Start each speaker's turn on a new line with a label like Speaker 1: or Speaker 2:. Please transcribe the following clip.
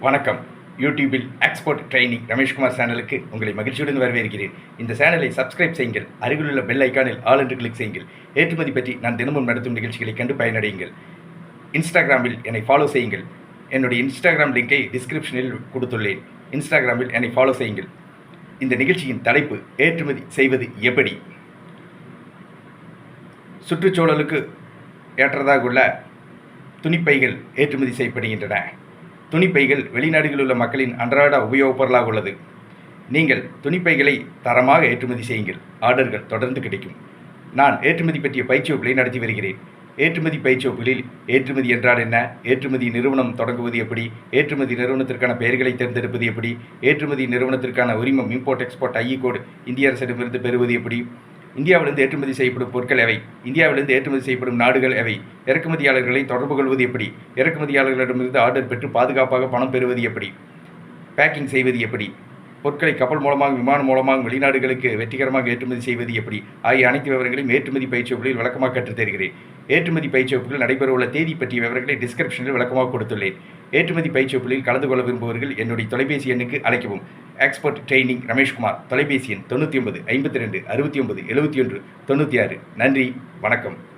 Speaker 1: வணக்கம். யூடியூபில் export training Rameshkumar சேனலுக்கு உங்களை மகிழ்ச்சியுடன் வரவேற்கிறேன். இந்த சேனலை சப்ஸ்கிரைப் செய்யுங்கள். அருகிலுள்ள பெல் ஐக்கானில் ஆல் என்று கிளிக் செய்யுங்கள். ஏற்றுமதி பற்றி நான் தினமும் நடத்தும் நிகழ்ச்சிகளை கண்டு பயனடையுங்கள். இன்ஸ்டாகிராமில் என்னை ஃபாலோ செய்யுங்கள். என்னுடைய இன்ஸ்டாகிராம் லிங்கை டிஸ்கிரிப்ஷனில் கொடுத்துள்ளேன். இன்ஸ்டாகிராமில் என்னை ஃபாலோ செய்யுங்கள். இந்த நிகழ்ச்சியின் தலைப்பு ஏற்றுமதி செய்வது எப்படி. சுற்றுச்சூழலுக்கு ஏற்றதாக உள்ள துணிப்பைகள் ஏற்றுமதி செய்யப்படுகின்றன. துணிப்பைகள் வெளிநாடுகளில் உள்ள மக்களின் அன்றாட உபயோகப் பொருளாக உள்ளது. நீங்கள் துணிப்பைகளை தரமாக ஏற்றுமதி செய்யுங்கள். ஆர்டர்கள் தொடர்ந்து கிடைக்கும். நான் ஏற்றுமதி பற்றிய பயிற்சி வகுப்புகளை நடத்தி வருகிறேன். ஏற்றுமதி பயிற்சி வகுப்புகளில் ஏற்றுமதி என்றால் என்ன, ஏற்றுமதி நிறுவனம் தொடங்குவது எப்படி, ஏற்றுமதி நிறுவனத்திற்கான பெயர்களை தேர்ந்தெடுப்பது எப்படி, ஏற்றுமதி நிறுவனத்திற்கான உரிமம் இம்போர்ட் எக்ஸ்போர்ட் ஐஇ கோடு இந்திய அரசிடமிருந்து பெறுவது எப்படி, இந்தியாவிலிருந்து ஏற்றுமதி செய்யப்படும் பொருட்கள் எவை, இந்தியாவிலிருந்து ஏற்றுமதி செய்யப்படும் நாடுகள் எவை, இறக்குமதியாளர்களை தொடர்பு கொள்வது எப்படி, இறக்குமதியாளர்களிடமிருந்து ஆர்டர் பெற்று பாதுகாப்பாக பணம் பெறுவது எப்படி, பேக்கிங் செய்வது எப்படி, பொருட்களை கப்பல் மூலமாக விமானம் மூலமாக வெளிநாடுகளுக்கு வெற்றிகரமாக ஏற்றுமதி செய்வது எப்படி ஆகிய அனைத்து விவரங்களையும் ஏற்றுமதி பயிற்சி வகுப்புகளில் விளக்கமாக கற்றுத் தருகிறேன். ஏற்றுமதி பயிற்சி வகுப்புகள் நடைபெறவுள்ள தேதி பற்றிய விவரங்களை டிஸ்கிரிப்ஷனில் விளக்கமாக கொடுத்துள்ளேன். ஏற்றுமதி பயிற்சி வகுப்புகளில் கலந்து கொள்ள விரும்புபவர்கள் என்னுடைய தொலைபேசி எண்ணுக்கு அழைக்கவும். Export training Rameshkumar. தொலைபேசி எண் 99 52 69 71 96. நன்றி, வணக்கம்.